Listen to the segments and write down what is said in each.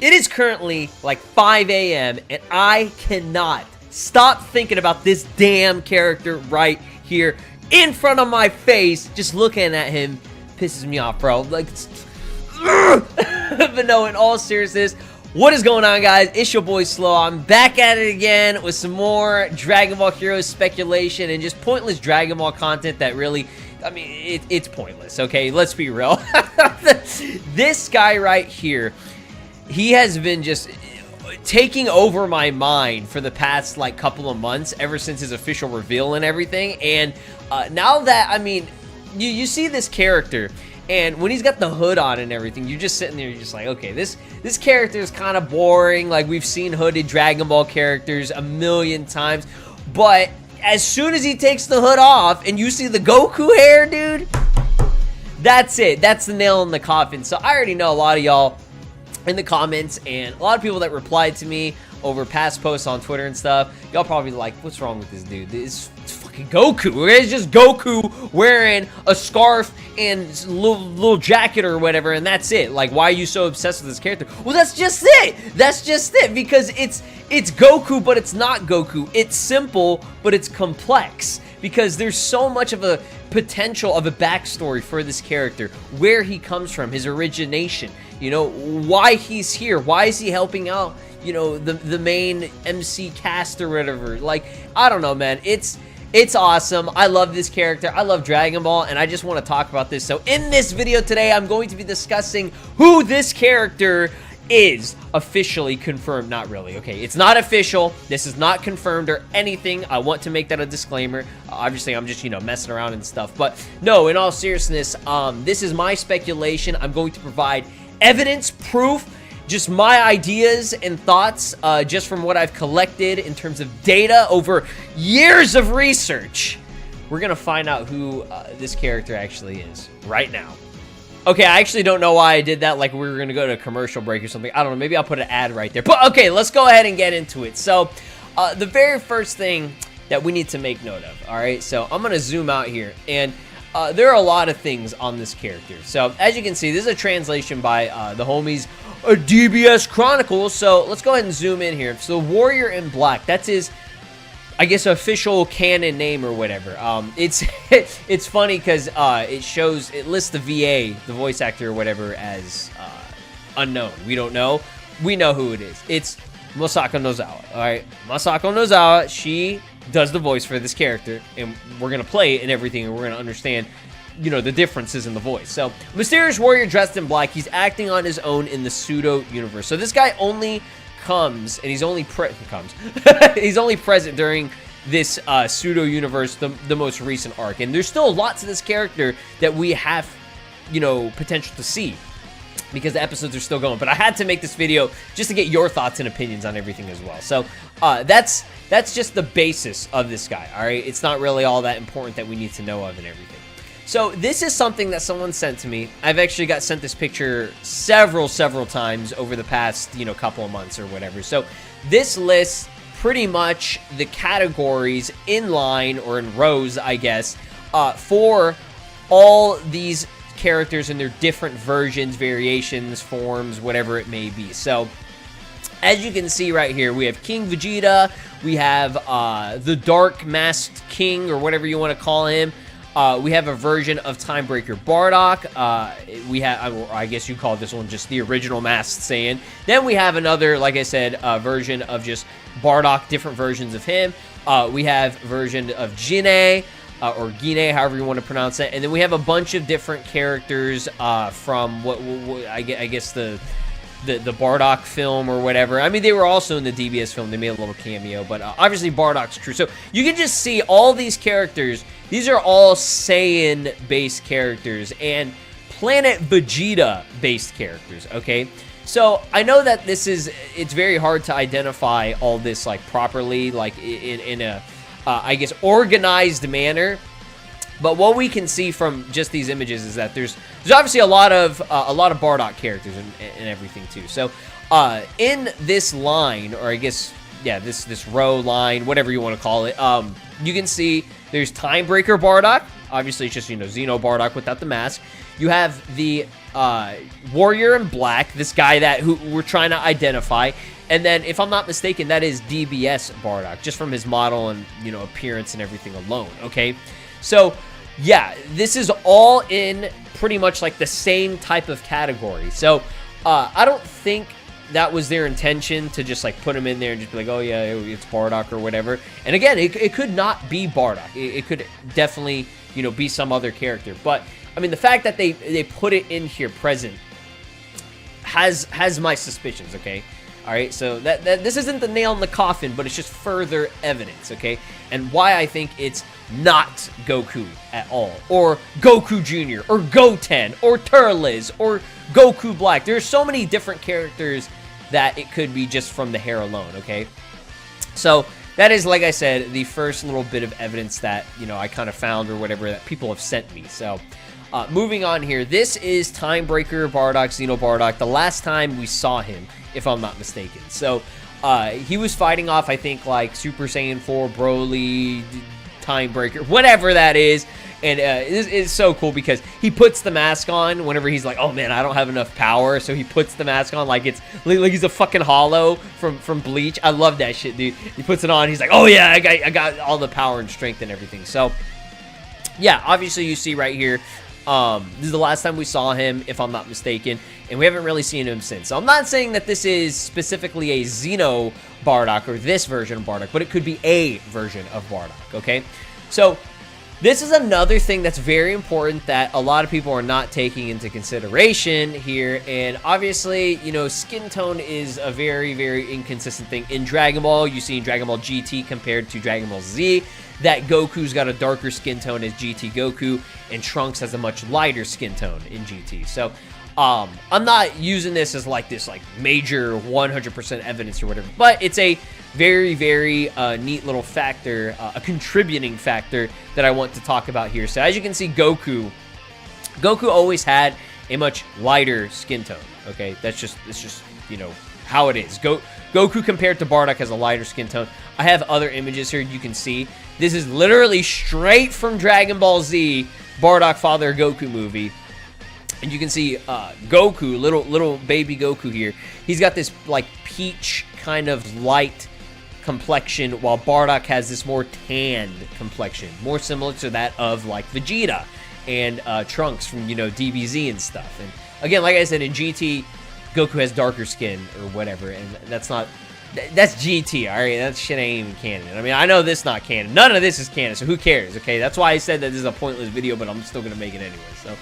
It is currently like 5 a.m. and I cannot stop thinking about this damn character right here in front of my face. Just looking at him pisses me off, bro. Like, but no, in all seriousness, what is going on, guys? It's your boy Slow. I'm back at it again with some more Dragon Ball Heroes speculation and just pointless Dragon Ball content that really, I mean, it's pointless, okay? Let's be real. This guy right here, he has been just taking over my mind for the past, like, couple of months, ever since his official reveal and everything. And now that, I mean, you see this character, and when he's got the hood on and everything, you're just sitting there, you're just like, okay, this character is kind of boring. Like, we've seen hooded Dragon Ball characters a million times. But as soon as he takes the hood off and you see the Goku hair, dude, that's it. That's the nail in the coffin. So I already know a lot of y'all in the comments and a lot of people that replied to me over past posts on Twitter and stuff, y'all probably like, what's wrong with this dude? It's fucking Goku. It's just Goku wearing a scarf and little jacket or whatever, and that's it. Like, why are you so obsessed with this character? Well, that's just it. That's just it, because it's Goku, but it's not Goku. It's simple, but it's complex, because there's so much of a potential of a backstory for this character, where he comes from, his origination, you know, why he's here, why is he helping out, you know, the main MC cast or whatever. Like, I don't know, man. It's awesome. I love this character. I love Dragon Ball, and I just want to talk about this. So in this video today, I'm going to be discussing who this character is officially confirmed. Not really. Okay, it's not official. This is not confirmed or anything. I want to make that a disclaimer. Obviously, I'm just, you know, messing around and stuff. But no, in all seriousness, this is my speculation. I'm going to provide evidence, proof, just my ideas and thoughts, just from what I've collected in terms of data over years of research. We're gonna find out who this character actually is right now. Okay, I actually don't know why I did that, like we were gonna go to a commercial break or something. I don't know, maybe I'll put an ad right there. But okay, let's go ahead and get into it. So, the very first thing that we need to make note of, all right? So, I'm gonna zoom out here, and there are a lot of things on this character. So, as you can see, this is a translation by the homies DBS Chronicles. So let's go ahead and zoom in here. So Warrior in Black, that's his, I guess, official canon name or whatever. It's funny because it lists the VA, the voice actor or whatever, as unknown. We don't know. We know who it is. It's Masako Nozawa. All right, Masako Nozawa. She does the voice for this character, and we're gonna play it and everything, and we're gonna understand, you know, the differences in the voice. So, mysterious warrior dressed in black. He's acting on his own in the pseudo universe. So this guy only comes, and he's only he's only present during this pseudo universe, the most recent arc. And there's still lots of this character that we have, you know, potential to see, because the episodes are still going. But I had to make this video just to get your thoughts and opinions on everything as well. So that's just the basis of this guy. All right, it's not really all that important that we need to know of and everything. So this is something that someone sent to me. I've actually got sent this picture several times over the past, you know, couple of months or whatever. So this lists pretty much the categories in line or in rows, I guess, for all these characters and their different versions, variations, forms, whatever it may be. So as you can see right here, we have King Vegeta, we have the Dark Masked King, or whatever you want to call him. We have a version of Timebreaker Bardock. We have, I guess you call this one just the original Masked Saiyan. Then we have another, like I said, version of just Bardock, different versions of him. We have a version of Jinne, or Gine, however you want to pronounce it. And then we have a bunch of different characters from what I guess the Bardock film or whatever. I mean, they were also in the DBS film. They made a little cameo, but obviously Bardock's true. So you can just see all these characters. These are all Saiyan-based characters and Planet Vegeta-based characters, okay? So I know that it's very hard to identify all this, like, properly, like, in a, I guess, organized manner. But what we can see from just these images is that there's obviously a lot of Bardock characters and everything too. So in this line, or I guess, yeah, this row, line, whatever you want to call it, you can see there's Timebreaker Bardock, Obviously, it's just, you know, Xeno Bardock without the mask. You have the warrior in black, this guy who we're trying to identify. And then, if I'm not mistaken, that is DBS Bardock, just from his model and, you know, appearance and everything alone, okay? So, yeah, this is all in pretty much like the same type of category. So, I don't think that was their intention to just like put him in there and just be like, oh yeah, it's Bardock or whatever. And again, it could not be Bardock. It could definitely, you know, be some other character. But I mean, the fact that they put it in here present has my suspicions. Okay, all right. So that this isn't the nail in the coffin, but it's just further evidence. Okay, and why I think it's not Goku at all, or Goku Jr., or Goten, or Turles, or Goku Black. There's so many different characters that it could be just from the hair alone, okay? So that is, like I said, the first little bit of evidence that, you know, I kind of found or whatever that people have sent me. So moving on here, this is Timebreaker Bardock, Xeno Bardock, the last time we saw him, if I'm not mistaken. So he was fighting off, I think, like Super Saiyan 4, Broly, Timebreaker, whatever that is. And it's so cool because he puts the mask on whenever he's like, oh man, I don't have enough power. So he puts the mask on like it's like he's a fucking hollow from Bleach. I love that shit, dude. He puts it on. He's like, oh yeah, I got all the power and strength and everything. So yeah, obviously you see right here, this is the last time we saw him, if I'm not mistaken. And we haven't really seen him since. So I'm not saying that this is specifically a Xeno Bardock or this version of Bardock, but it could be a version of Bardock, okay? So this is another thing that's very important that a lot of people are not taking into consideration here. And obviously, you know, skin tone is a very, very inconsistent thing. In Dragon Ball, you see in Dragon Ball GT compared to Dragon Ball Z, that Goku's got a darker skin tone as GT Goku, and Trunks has a much lighter skin tone in GT. So, I'm not using this as like this like major 100% evidence or whatever, but it's a very, very neat little factor, a contributing factor that I want to talk about here. So as you can see, Goku always had a much lighter skin tone. Okay, it's just you know how it is. Goku compared to Bardock has a lighter skin tone. I have other images here you can see. This is literally straight from Dragon Ball Z, Bardock Father Goku movie. And you can see Goku, little baby Goku here. He's got this like peach kind of light complexion, while Bardock has this more tanned complexion, more similar to that of like Vegeta and Trunks from, you know, DBZ and stuff. And again, like I said, in GT, Goku has darker skin or whatever, and that's GT, all right? That shit ain't even canon. I mean, I know this is not canon. None of this is canon, so who cares, okay? That's why I said that this is a pointless video, but I'm still going to make it anyway, so.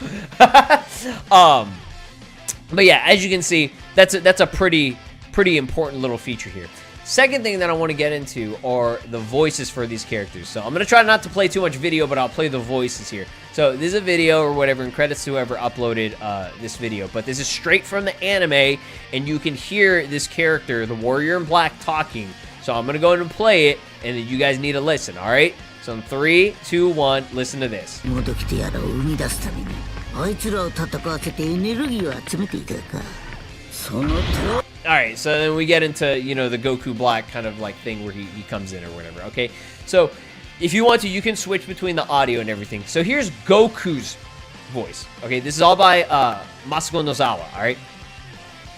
But yeah, as you can see, that's a pretty important little feature here. Second thing that I want to get into are the voices for these characters. So I'm going to try not to play too much video, but I'll play the voices here. So this is a video or whatever, and credits to whoever uploaded this video. But this is straight from the anime, and you can hear this character, the warrior in black, talking. So I'm going to go ahead and play it, and you guys need to listen, all right? So in 3, 2, 1, listen to this. Alright, so then we get into, you know, the Goku Black kind of like thing where he comes in or whatever, okay? So, if you want to, you can switch between the audio and everything. So here's Goku's voice, okay? This is all by Masako Nozawa, alright?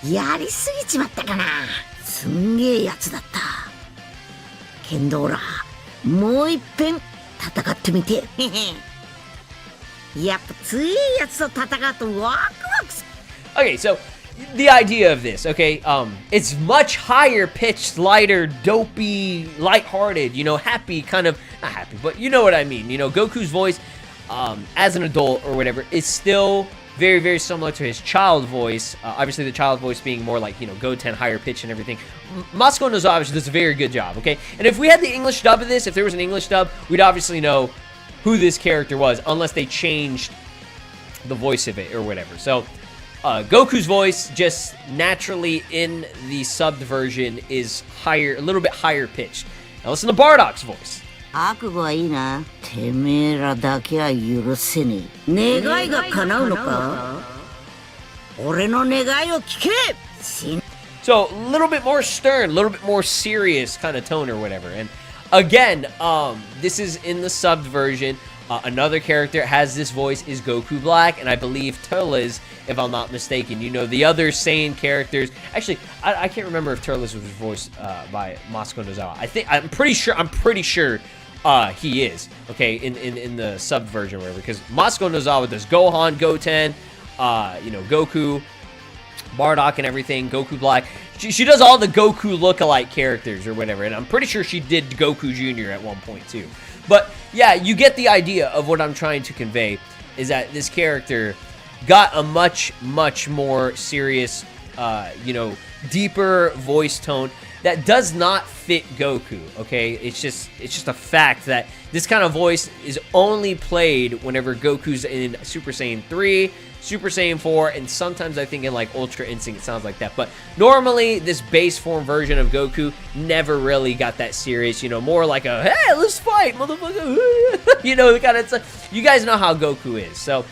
やりすぎちまったかな。すんげえやつだった。けんどほら、もう一遍戦ってみて。やっぱ強いやつと戦うとワクワクする。 Okay, so the idea of this, okay, it's much higher pitched, lighter, dopey, lighthearted, you know, happy, kind of, not happy, but you know what I mean. You know, Goku's voice, as an adult or whatever, is still very, very similar to his child voice. Obviously, the child voice being more like, you know, Goten, higher pitch and everything. Masako Nozawa does a very good job, okay? And if we had the English dub of this, if there was an English dub, we'd obviously know who this character was, unless they changed the voice of it or whatever. So, Goku's voice, just naturally in the subbed version, is higher, a little bit higher pitched. Now listen to Bardock's voice. 覚悟はいいな。てめえらだけは許せねえ。願いが叶うのか？俺の願いを聞け。So a little bit more stern, a little bit more serious kind of tone or whatever. And again, this is in the subbed version. Another character has this voice is Goku Black, and I believe Turles, if I'm not mistaken. You know, the other Saiyan characters. Actually, I can't remember if Turles was voiced by Masuko Nozawa. I'm pretty sure he is. Okay, in the sub version or whatever, because Masuko Nozawa does Gohan, Goten, you know, Goku, Bardock, and everything. Goku Black. She does all the Goku lookalike characters or whatever, and I'm pretty sure she did Goku Jr. at one point too. But yeah, you get the idea of what I'm trying to convey, is that this character got a much more serious, you know, deeper voice tone that does not fit Goku, okay? It's just a fact that this kind of voice is only played whenever Goku's in Super Saiyan 3, Super Saiyan 4, and sometimes I think in like Ultra Instinct it sounds like that. But normally this base form version of Goku never really got that serious, you know, more like a, hey, let's fight, motherfucker, you know, kind of stuff. You guys know how Goku is. So,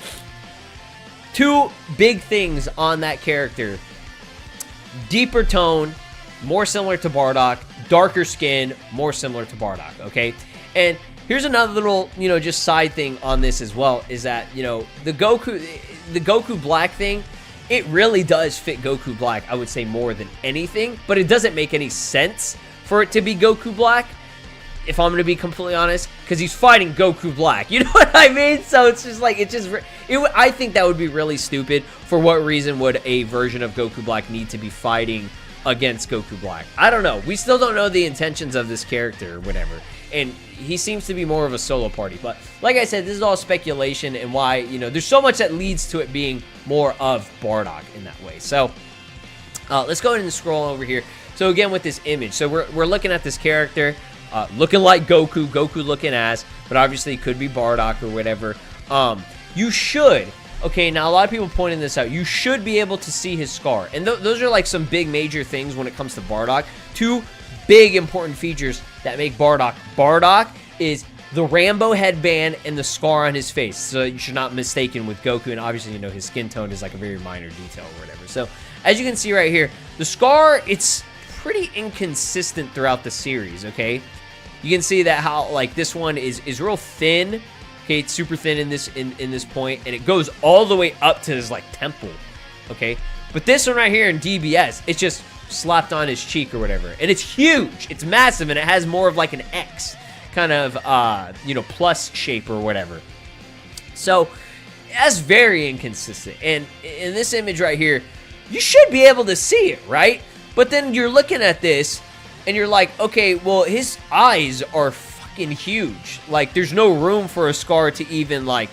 two big things on that character. Deeper tone, more similar to Bardock. Darker skin, more similar to Bardock, okay? And here's another little, you know, just side thing on this as well, is that, you know, the Goku Black thing, it really does fit Goku Black, I would say, more than anything, but it doesn't make any sense for it to be Goku Black, if I'm going to be completely honest, because he's fighting Goku Black, you know what I mean? So it's just like, I think that would be really stupid. For what reason would a version of Goku Black need to be fighting against Goku Black? I don't know. We still don't know the intentions of this character or whatever. And he seems to be more of a solo party. But like I said, this is all speculation, and why, you know, there's so much that leads to it being more of Bardock in that way. So let's go ahead and scroll over here. So again, with this image, so we're looking at this character looking like Goku looking ass, but obviously it could be Bardock or whatever. You should, okay, now a lot of people pointing this out, you should be able to see his scar. And those are like some big major things when it comes to Bardock. Two big important features that make Bardock Bardock is the Rambo headband and the scar on his face. So you should not mistaken with Goku, and obviously, you know, his skin tone is like a very minor detail or whatever. So as you can see right here, the scar, it's pretty inconsistent throughout the series, okay? You can see that how, like, this one is real thin. Okay, it's super thin in this point, and it goes all the way up to his like temple. Okay, but this one right here in DBS, it's just slapped on his cheek or whatever, and it's huge, it's massive, and it has more of like an X kind of you know, plus shape or whatever. So that's very inconsistent. And in this image right here, you should be able to see it, right? But then you're looking at this and you're like, okay, well, his eyes are fucking huge. Like, there's no room for a scar to even like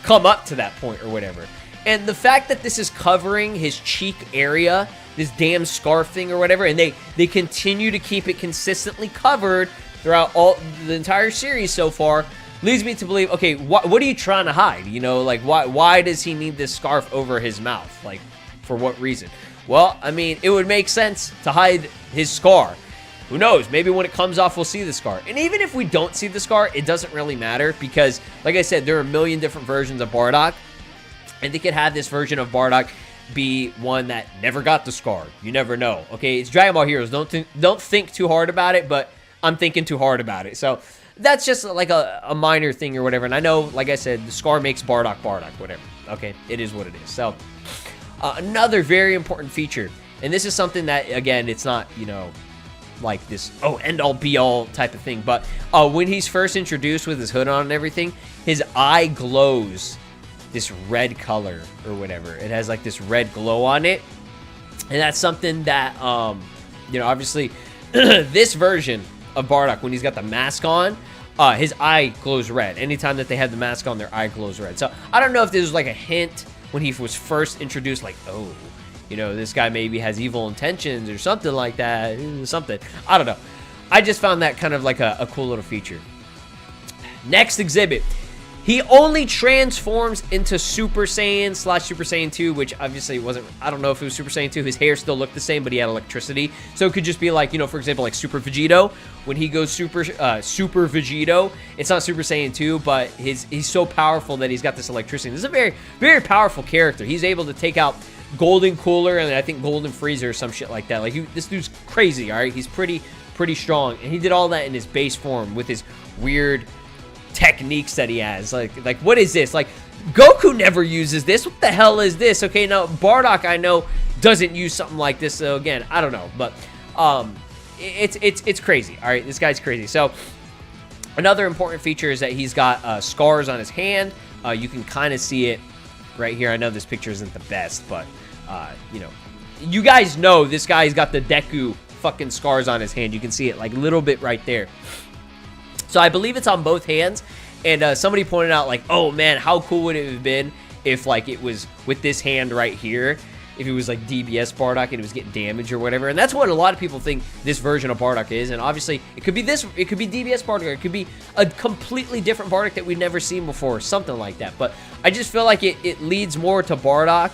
come up to that point or whatever. And the fact that this is covering his cheek area, this damn scarf thing or whatever, and they continue to keep it consistently covered throughout all the entire series so far, leads me to believe, okay, what are you trying to hide? You know, like, why does he need this scarf over his mouth? Like, for what reason? Well, I mean, it would make sense to hide his scar. Who knows? Maybe when it comes off, we'll see the scar. And even if we don't see the scar, it doesn't really matter, because, like I said, there are a million different versions of Bardock, and they could have this version of Bardock be one that never got the scar. You never know. Okay, it's Dragon Ball Heroes. Don't think too hard about it, but I'm thinking too hard about it. So that's just like a minor thing or whatever. And I know, like I said, the scar makes Bardock Bardock, whatever. Okay, it is what it is. So another very important feature, and this is something that, again, it's not, you know, like this, oh, end-all be-all type of thing, but when he's first introduced with his hood on and everything, his eye glows this red color or whatever. It has like this red glow on it, and that's something that, you know, obviously this version of Bardock, when he's got the mask on, his eye glows red. Anytime that they have the mask on, their eye glows red. So I don't know if this was like a hint when he was first introduced, like, oh, you know, this guy maybe has evil intentions or something like that. Something. I don't know. I just found that kind of like a cool little feature. Next exhibit. He only transforms into Super Saiyan / Super Saiyan 2, which obviously wasn't, I don't know if it was Super Saiyan 2. His hair still looked the same, but he had electricity. So it could just be like, you know, for example, like Super Vegito. When he goes Super Vegito, it's not Super Saiyan 2, but he's so powerful that he's got this electricity. This is a very, very powerful character. He's able to take out Golden Cooler and I think Golden Freezer or some shit like that. Like, this dude's crazy, all right? He's pretty strong. And he did all that in his base form with his weird techniques that he has. Like what is this? Like, Goku never uses this. What the hell is this? Okay, now Bardock, I know, doesn't use something like this. So again, I don't know, but it's crazy. All right, this guy's crazy. So another important feature is that he's got scars on his hand. You can kind of see it right here. I know this picture isn't the best, but you know, you guys know this guy's got the Deku fucking scars on his hand. You can see it like a little bit right there. So I believe it's on both hands. And somebody pointed out, like, oh man, how cool would it have been if, like, it was with this hand right here, if it was like DBS Bardock and it was getting damaged or whatever. And that's what a lot of people think this version of Bardock is. And obviously it could be this, it could be DBS Bardock, or it could be a completely different Bardock that we've never seen before, something like that. But I just feel like it leads more to Bardock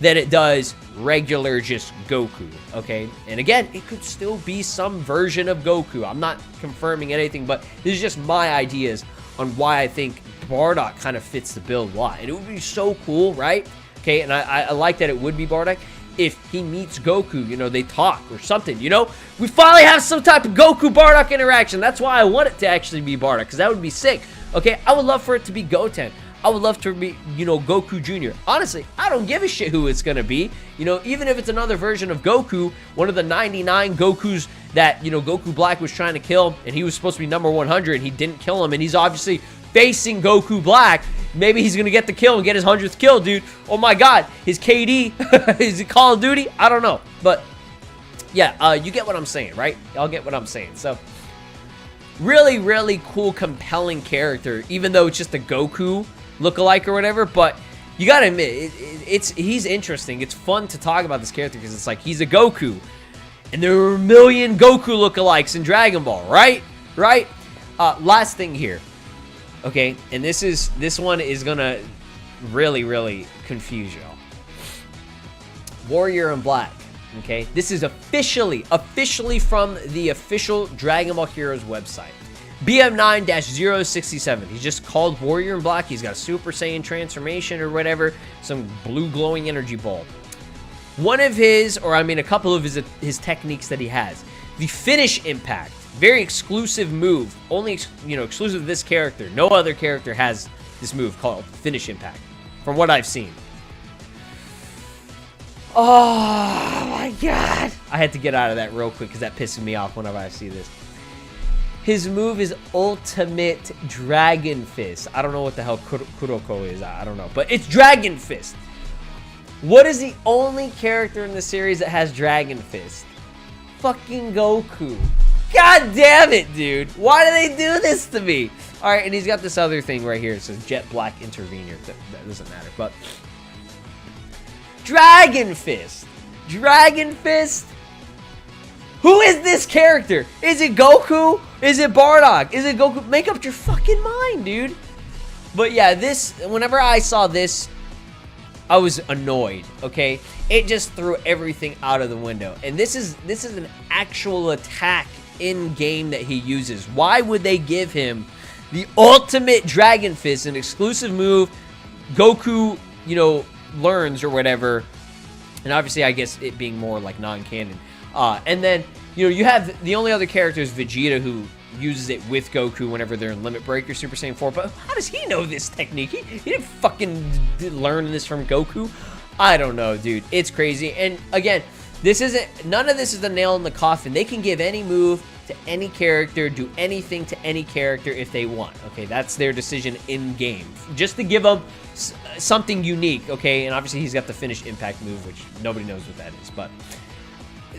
than it does regular just Goku, okay? And again, it could still be some version of Goku. I'm not confirming anything, but this is just my ideas on why I think Bardock kind of fits the build a lot. And it would be so cool, right? Okay, and I like that it would be Bardock. If he meets Goku, you know, they talk or something, you know? We finally have some type of Goku-Bardock interaction. That's why I want it to actually be Bardock, because that would be sick. Okay, I would love for it to be Goten. I would love to be, you know, Goku Jr. Honestly, I don't give a shit who it's going to be. You know, even if it's another version of Goku, one of the 99 Gokus that, you know, Goku Black was trying to kill, and he was supposed to be number 100, and he didn't kill him, and he's obviously facing Goku Black. Maybe he's going to get the kill and get his 100th kill, dude. Oh my god, his KD, is it Call of Duty? I don't know. But, yeah, you get what I'm saying, right? Y'all get what I'm saying. So, really, really cool, compelling character, even though it's just a Goku lookalike or whatever, but you gotta admit, he's interesting. It's fun to talk about this character because it's like he's a Goku, and there are a million Goku lookalikes in Dragon Ball, right? Right? Last thing here, okay, and this one is gonna really, really confuse y'all. Warrior in Black, okay? This is officially from the official Dragon Ball Heroes website. BM9-067. He's just called Warrior in Black. He's got a Super Saiyan transformation or whatever. Some blue glowing energy ball. One of his, or I mean a couple of his techniques that he has. The Finish Impact. Very exclusive move. Only, you know, exclusive to this character. No other character has this move called Finish Impact. From what I've seen. Oh my god. I had to get out of that real quick because that pisses me off whenever I see this. His move is Ultimate Dragon Fist. I don't know what the hell Kuroko is. I don't know. But it's Dragon Fist. What is the only character in the series that has Dragon Fist? Fucking Goku. God damn it, dude. Why do they do this to me? Alright, and he's got this other thing right here. It says Jet Black Intervenor. That doesn't matter. But Dragon Fist. Dragon Fist? Who is this character? Is it Goku? Is it Bardock? Is it Goku? Make up your fucking mind, dude. But yeah, whenever I saw this, I was annoyed, okay? It just threw everything out of the window. And this is an actual attack in game that he uses. Why would they give him the Ultimate Dragon Fist, an exclusive move Goku, you know, learns or whatever? And obviously, I guess it being more like non-canon. And then, you know, you have the only other character is Vegeta, who uses it with Goku whenever they're in Limit Break or Super Saiyan 4. But how does he know this technique? He didn't fucking learn this from Goku. I don't know, dude. It's crazy. And again, none of this is a nail in the coffin. They can give any move to any character, do anything to any character if they want. Okay, that's their decision in game. Just to give them something unique, okay? And obviously he's got the Finish Impact move, which nobody knows what that is, but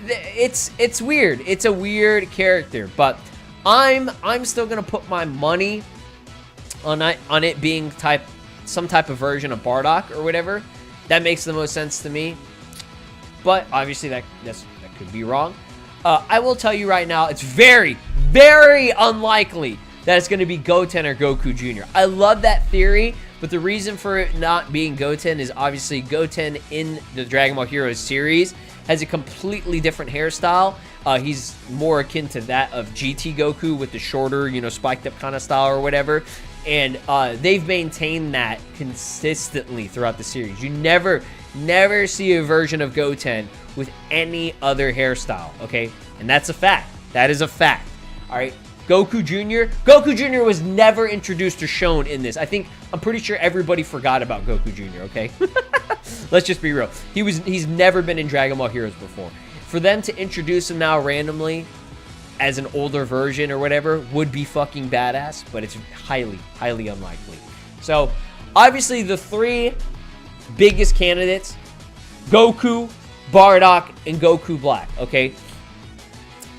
it's weird. It's a weird character, but I'm still gonna put my money on it being some type of version of Bardock or whatever. That makes the most sense to me. But obviously that could be wrong. I will tell you right now, it's very, very unlikely that it's going to be Goten or Goku Jr. I love that theory, but the reason for it not being Goten is obviously Goten in the Dragon Ball Heroes series has a completely different hairstyle. He's more akin to that of GT Goku with the shorter, you know, spiked up kind of style or whatever. And they've maintained that consistently throughout the series. You never see a version of Goten with any other hairstyle, okay? And that's a fact. That is a fact. All right. Goku Jr. Goku Jr. was never introduced or shown in this. I'm pretty sure everybody forgot about Goku Jr., okay? Let's just be real. He's never been in Dragon Ball Heroes before. For them to introduce him now randomly as an older version or whatever would be fucking badass, but it's highly, highly unlikely. So, obviously, the three biggest candidates, Goku, Bardock, and Goku Black, okay?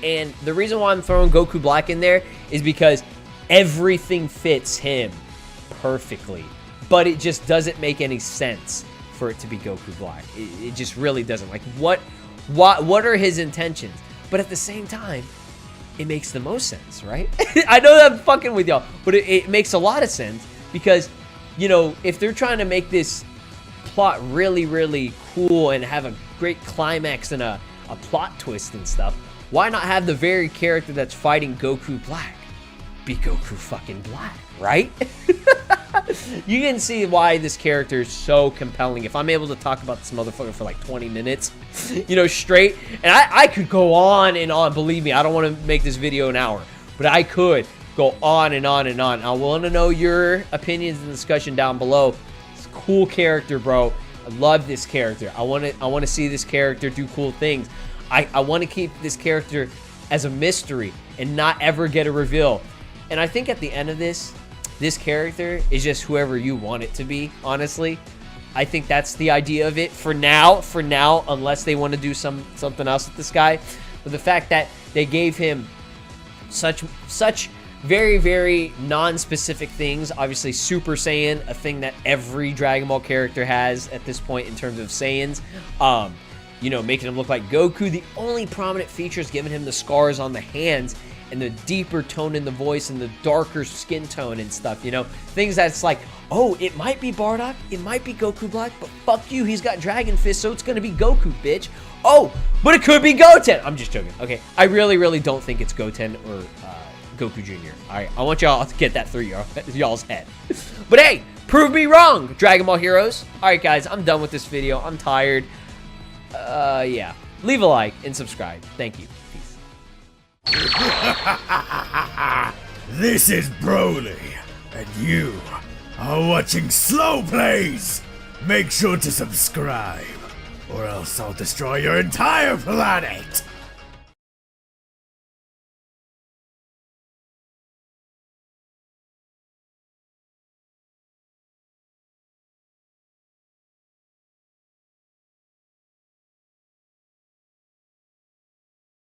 And the reason why I'm throwing Goku Black in there is because everything fits him perfectly. But it just doesn't make any sense for it to be Goku Black. It just really doesn't. Like, what are his intentions? But at the same time, it makes the most sense, right? I know that I'm fucking with y'all, but it makes a lot of sense because, you know, if they're trying to make this plot really, really cool and have a great climax and a plot twist and stuff, why not have the very character that's fighting Goku Black be Goku fucking Black, right? You can see why this character is so compelling. If I'm able to talk about this motherfucker for like 20 minutes, you know, straight, and I could go on and on, believe me, I don't want to make this video an hour, but I could go on and on and on. I want to know your opinions and discussion down below. It's a cool character, bro. I love this character. I want to see this character do cool things. I want to keep this character as a mystery and not ever get a reveal. And I think at the end of this character is just whoever you want it to be, honestly. I think that's the idea of it for now, unless they want to do something else with this guy. But the fact that they gave him such very, very non-specific things. Obviously, Super Saiyan, a thing that every Dragon Ball character has at this point in terms of Saiyans. You know, making him look like Goku. The only prominent feature is giving him the scars on the hands and the deeper tone in the voice and the darker skin tone and stuff, you know? Things that's like, oh, it might be Bardock, it might be Goku Black, but fuck you, he's got Dragon Fist, so it's gonna be Goku, bitch. Oh, but it could be Goten. I'm just joking, okay? I really, really don't think it's Goten or Goku Jr. All right, I want y'all to get that through y'all's head. But hey, prove me wrong, Dragon Ball Heroes. All right, guys, I'm done with this video. I'm tired. Yeah. Leave a like and subscribe. Thank you. Peace. This is Broly, and you are watching SLOplays. Make sure to subscribe, or else I'll destroy your entire planet.